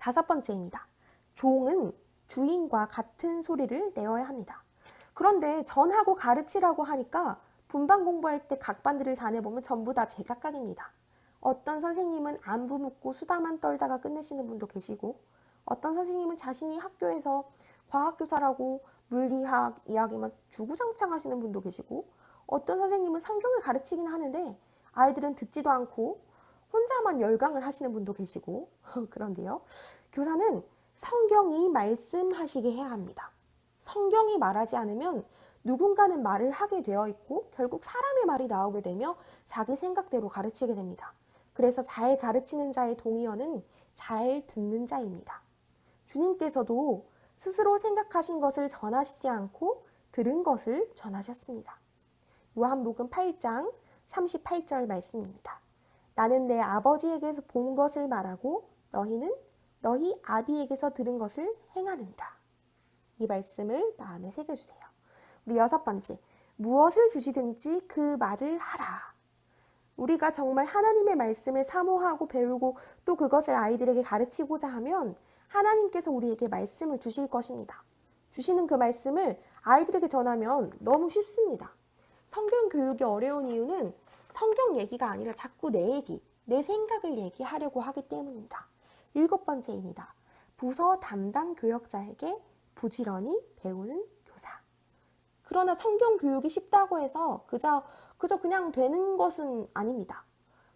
다섯 번째입니다. 종은 주인과 같은 소리를 내어야 합니다. 그런데 전하고 가르치라고 하니까 분반 공부할 때 각 반들을 다녀보면 전부 다 제각각입니다. 어떤 선생님은 안부 묻고 수다만 떨다가 끝내시는 분도 계시고, 어떤 선생님은 자신이 학교에서 과학교사라고 물리학 이야기만 주구장창 하시는 분도 계시고, 어떤 선생님은 성경을 가르치긴 하는데 아이들은 듣지도 않고 혼자만 열강을 하시는 분도 계시고 그런데요. 교사는 성경이 말씀하시게 해야 합니다. 성경이 말하지 않으면 누군가는 말을 하게 되어 있고 결국 사람의 말이 나오게 되며 자기 생각대로 가르치게 됩니다. 그래서 잘 가르치는 자의 동의어는 잘 듣는 자입니다. 주님께서도 스스로 생각하신 것을 전하시지 않고 들은 것을 전하셨습니다. 요한복음 8장 38절 말씀입니다. 나는 내 아버지에게서 본 것을 말하고 너희는 너희 아비에게서 들은 것을 행하느니라. 이 말씀을 마음에 새겨주세요. 우리 여섯 번째, 무엇을 주시든지 그 말을 하라. 우리가 정말 하나님의 말씀을 사모하고 배우고 또 그것을 아이들에게 가르치고자 하면 하나님께서 우리에게 말씀을 주실 것입니다. 주시는 그 말씀을 아이들에게 전하면 너무 쉽습니다. 성경 교육이 어려운 이유는 성경 얘기가 아니라 자꾸 내 얘기, 내 생각을 얘기하려고 하기 때문입니다. 일곱 번째입니다. 부서 담당 교역자에게 부지런히 배우는 교사. 그러나 성경 교육이 쉽다고 해서 그저 그냥 되는 것은 아닙니다.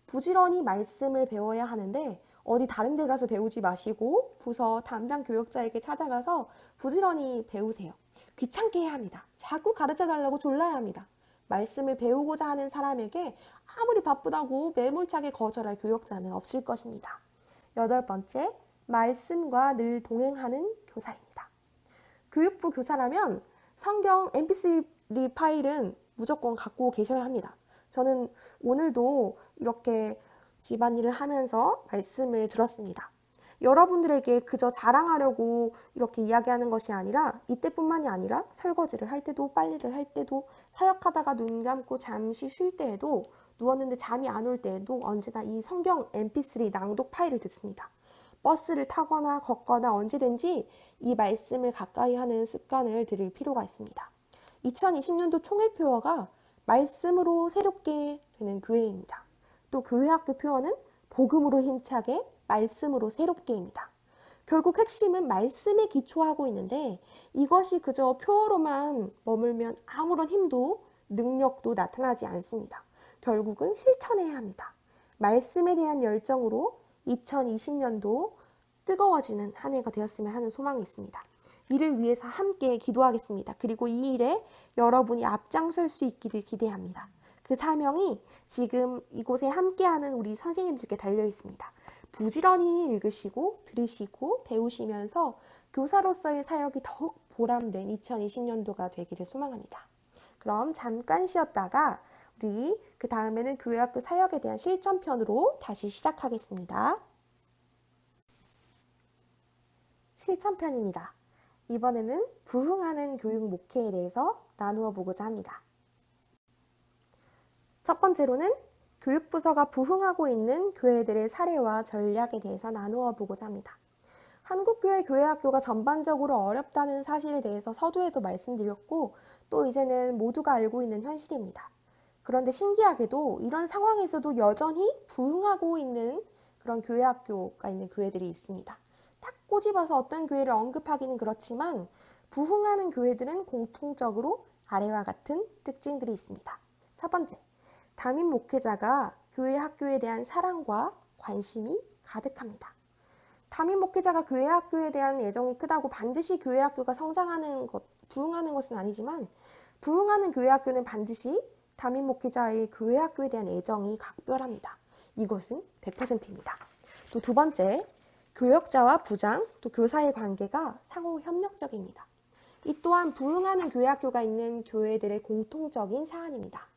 부지런히 말씀을 배워야 하는데 어디 다른 데 가서 배우지 마시고 부서 담당 교역자에게 찾아가서 부지런히 배우세요. 귀찮게 해야 합니다. 자꾸 가르쳐달라고 졸라야 합니다. 말씀을 배우고자 하는 사람에게 아무리 바쁘다고 매몰차게 거절할 교역자는 없을 것입니다. 여덟 번째, 말씀과 늘 동행하는 교사입니다. 교육부 교사라면 성경 mp3 파일은 무조건 갖고 계셔야 합니다. 저는 오늘도 이렇게 집안일을 하면서 말씀을 들었습니다. 여러분들에게 그저 자랑하려고 이렇게 이야기하는 것이 아니라 이때뿐만이 아니라 설거지를 할 때도 빨래를 할 때도 사역하다가 눈 감고 잠시 쉴 때에도 누웠는데 잠이 안 올 때에도 언제나 이 성경 mp3 낭독 파일을 듣습니다. 버스를 타거나 걷거나 언제든지 이 말씀을 가까이 하는 습관을 들일 필요가 있습니다. 2020년도 총회표어가 말씀으로 새롭게 되는 교회입니다. 또 교회학교 표어는 복음으로 힘차게 말씀으로 새롭게입니다. 결국 핵심은 말씀에 기초하고 있는데 이것이 그저 표어로만 머물면 아무런 힘도 능력도 나타나지 않습니다. 결국은 실천해야 합니다. 말씀에 대한 열정으로 2020년도 뜨거워지는 한 해가 되었으면 하는 소망이 있습니다. 이를 위해서 함께 기도하겠습니다. 그리고 이 일에 여러분이 앞장설 수 있기를 기대합니다. 그 사명이 지금 이곳에 함께하는 우리 선생님들께 달려 있습니다. 부지런히 읽으시고 들으시고 배우시면서 교사로서의 사역이 더욱 보람된 2020년도가 되기를 소망합니다. 그럼 잠깐 쉬었다가 우리 그 다음에는 교회학교 사역에 대한 실전편으로 다시 시작하겠습니다. 실전편입니다. 이번에는 부흥하는 교육 목회에 대해서 나누어 보고자 합니다. 첫 번째로는 교육부서가 부흥하고 있는 교회들의 사례와 전략에 대해서 나누어 보고자 합니다. 한국교회 교회학교가 전반적으로 어렵다는 사실에 대해서 서두에도 말씀드렸고 또 이제는 모두가 알고 있는 현실입니다. 그런데 신기하게도 이런 상황에서도 여전히 부흥하고 있는 그런 교회학교가 있는 교회들이 있습니다. 딱 꼬집어서 어떤 교회를 언급하기는 그렇지만 부흥하는 교회들은 공통적으로 아래와 같은 특징들이 있습니다. 첫 번째, 담임 목회자가 교회 학교에 대한 사랑과 관심이 가득합니다. 담임 목회자가 교회 학교에 대한 애정이 크다고 반드시 교회 학교가 성장하는 것, 부흥하는 것은 아니지만 부흥하는 교회 학교는 반드시 담임 목회자의 교회 학교에 대한 애정이 각별합니다. 이것은 100%입니다. 또 두 번째, 교역자와 부장, 또 교사의 관계가 상호 협력적입니다. 이 또한 부흥하는 교회 학교가 있는 교회들의 공통적인 사안입니다.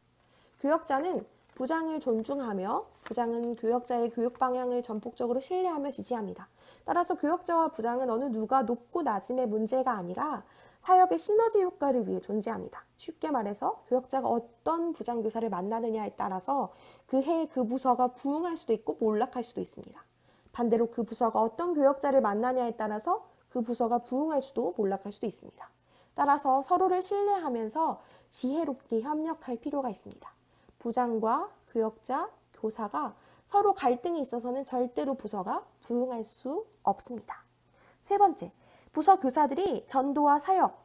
교역자는 부장을 존중하며 부장은 교역자의 교육 방향을 전폭적으로 신뢰하며 지지합니다. 따라서 교역자와 부장은 어느 누가 높고 낮음의 문제가 아니라 사역의 시너지 효과를 위해 존재합니다. 쉽게 말해서 교역자가 어떤 부장교사를 만나느냐에 따라서 그 해 그 부서가 부흥할 수도 있고 몰락할 수도 있습니다. 반대로 그 부서가 어떤 교역자를 만나냐에 따라서 그 부서가 부흥할 수도 몰락할 수도 있습니다. 따라서 서로를 신뢰하면서 지혜롭게 협력할 필요가 있습니다. 부장과 교역자, 교사가 서로 갈등이 있어서는 절대로 부서가 부흥할 수 없습니다. 세 번째, 부서 교사들이 전도와 사역,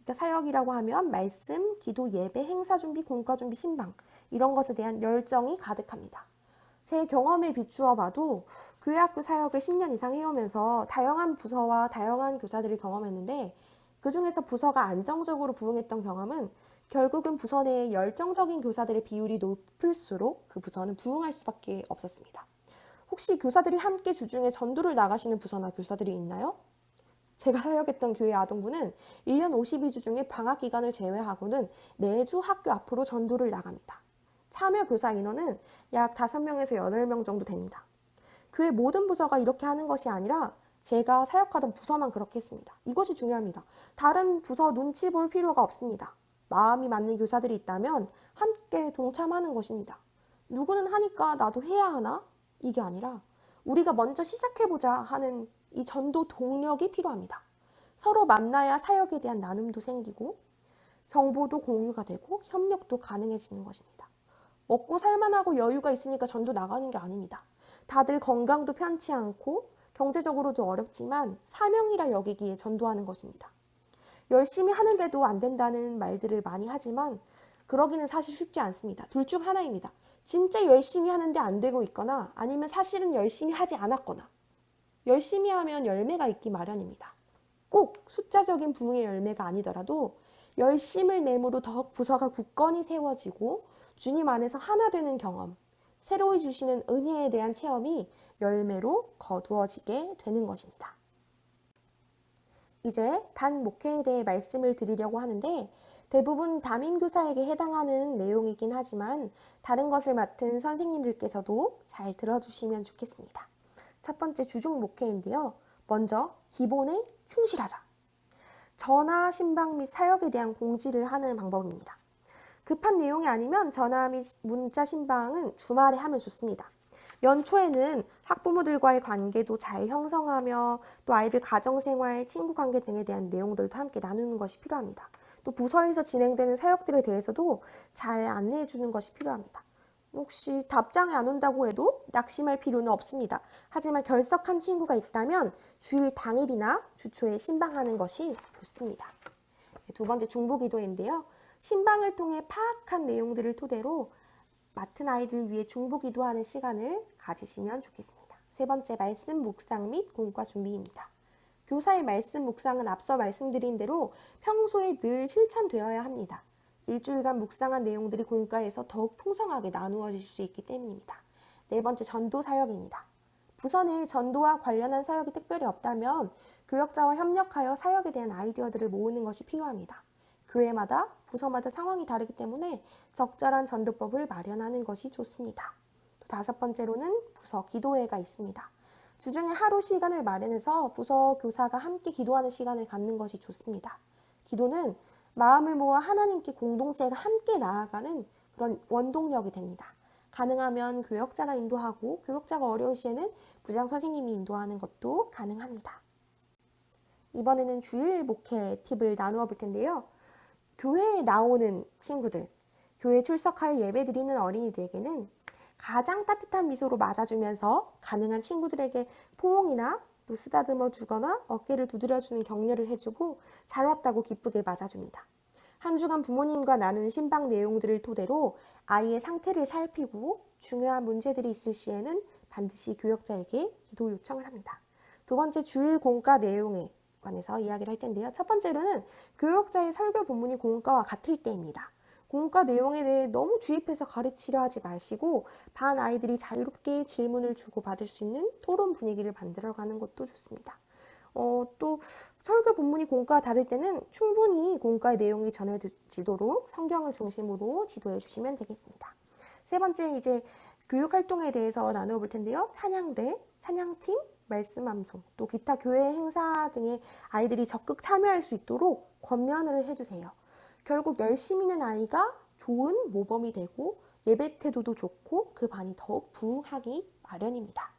그러니까 사역이라고 하면 말씀, 기도, 예배, 행사 준비, 공과 준비, 신방 이런 것에 대한 열정이 가득합니다. 제 경험에 비추어 봐도 교회학교 사역을 10년 이상 해오면서 다양한 부서와 다양한 교사들을 경험했는데 그 중에서 부서가 안정적으로 부흥했던 경험은 결국은 부서 내에 열정적인 교사들의 비율이 높을수록 그 부서는 부흥할 수밖에 없었습니다. 혹시 교사들이 함께 주중에 전도를 나가시는 부서나 교사들이 있나요? 제가 사역했던 교회 아동부는 1년 52주 중에 방학 기간을 제외하고는 매주 학교 앞으로 전도를 나갑니다. 참여 교사 인원은 약 5명에서 8명 정도 됩니다. 교회 모든 부서가 이렇게 하는 것이 아니라 제가 사역하던 부서만 그렇게 했습니다. 이것이 중요합니다. 다른 부서 눈치 볼 필요가 없습니다. 마음이 맞는 교사들이 있다면 함께 동참하는 것입니다. 누구는 하니까 나도 해야 하나? 이게 아니라 우리가 먼저 시작해보자 하는 이 전도 동력이 필요합니다. 서로 만나야 사역에 대한 나눔도 생기고 정보도 공유가 되고 협력도 가능해지는 것입니다. 먹고 살만하고 여유가 있으니까 전도 나가는 게 아닙니다. 다들 건강도 편치 않고 경제적으로도 어렵지만 사명이라 여기기에 전도하는 것입니다. 열심히 하는데도 안 된다는 말들을 많이 하지만 그러기는 사실 쉽지 않습니다. 둘 중 하나입니다. 진짜 열심히 하는데 안 되고 있거나 아니면 사실은 열심히 하지 않았거나 열심히 하면 열매가 있기 마련입니다. 꼭 숫자적인 부흥의 열매가 아니더라도 열심을 내므로 더욱 부서가 굳건히 세워지고 주님 안에서 하나 되는 경험, 새로이 주시는 은혜에 대한 체험이 열매로 거두어지게 되는 것입니다. 이제 반목회에 대해 말씀을 드리려고 하는데 대부분 담임교사에게 해당하는 내용이긴 하지만 다른 것을 맡은 선생님들께서도 잘 들어주시면 좋겠습니다. 첫 번째 주중 목회인데요. 먼저 기본에 충실하자. 전화, 신방 및 사역에 대한 공지를 하는 방법입니다. 급한 내용이 아니면 전화 및 문자 신방은 주말에 하면 좋습니다. 연초에는 학부모들과의 관계도 잘 형성하며 또 아이들 가정생활, 친구관계 등에 대한 내용들도 함께 나누는 것이 필요합니다. 또 부서에서 진행되는 사역들에 대해서도 잘 안내해 주는 것이 필요합니다. 혹시 답장이 안 온다고 해도 낙심할 필요는 없습니다. 하지만 결석한 친구가 있다면 주일 당일이나 주초에 신방하는 것이 좋습니다. 두 번째 중보기도인데요. 신방을 통해 파악한 내용들을 토대로 맡은 아이들을 위해 중보기도하는 시간을 가지시면 좋겠습니다. 세 번째 말씀 묵상 및 공과 준비입니다. 교사의 말씀 묵상은 앞서 말씀드린 대로 평소에 늘 실천되어야 합니다. 일주일간 묵상한 내용들이 공과에서 더욱 풍성하게 나누어질 수 있기 때문입니다. 네 번째 전도 사역입니다. 부서 내에 전도와 관련한 사역이 특별히 없다면 교역자와 협력하여 사역에 대한 아이디어들을 모으는 것이 필요합니다. 교회마다 부서마다 상황이 다르기 때문에 적절한 전도법을 마련하는 것이 좋습니다. 또 다섯 번째로는 부서 기도회가 있습니다. 주중에 하루 시간을 마련해서 부서 교사가 함께 기도하는 시간을 갖는 것이 좋습니다. 기도는 마음을 모아 하나님께 공동체가 함께 나아가는 그런 원동력이 됩니다. 가능하면 교역자가 인도하고 교역자가 어려운 시에는 부장 선생님이 인도하는 것도 가능합니다. 이번에는 주일 목회 팁을 나누어 볼 텐데요. 교회에 나오는 친구들, 교회에 출석하여 예배 드리는 어린이들에게는 가장 따뜻한 미소로 맞아주면서 가능한 친구들에게 포옹이나 또 쓰다듬어 주거나 어깨를 두드려주는 격려를 해주고 잘 왔다고 기쁘게 맞아줍니다. 한 주간 부모님과 나눈 신방 내용들을 토대로 아이의 상태를 살피고 중요한 문제들이 있을 시에는 반드시 교역자에게 기도 요청을 합니다. 두 번째 주일 공과 내용에 관해서 이야기를 할 텐데요. 첫 번째로는 교역자의 설교 본문이 공과와 같을 때입니다. 공과 내용에 대해 너무 주입해서 가르치려 하지 마시고 반 아이들이 자유롭게 질문을 주고받을 수 있는 토론 분위기를 만들어가는 것도 좋습니다. 또 설교 본문이 공과와 다를 때는 충분히 공과의 내용이 전해지도록 성경을 중심으로 지도해 주시면 되겠습니다. 세 번째 이제 교육활동에 대해서 나누어 볼 텐데요. 찬양대, 찬양팀, 말씀 암송, 또 기타 교회 행사 등의 아이들이 적극 참여할 수 있도록 권면을 해주세요. 결국 열심히 있는 아이가 좋은 모범이 되고 예배 태도도 좋고 그 반이 더욱 부흥하기 마련입니다.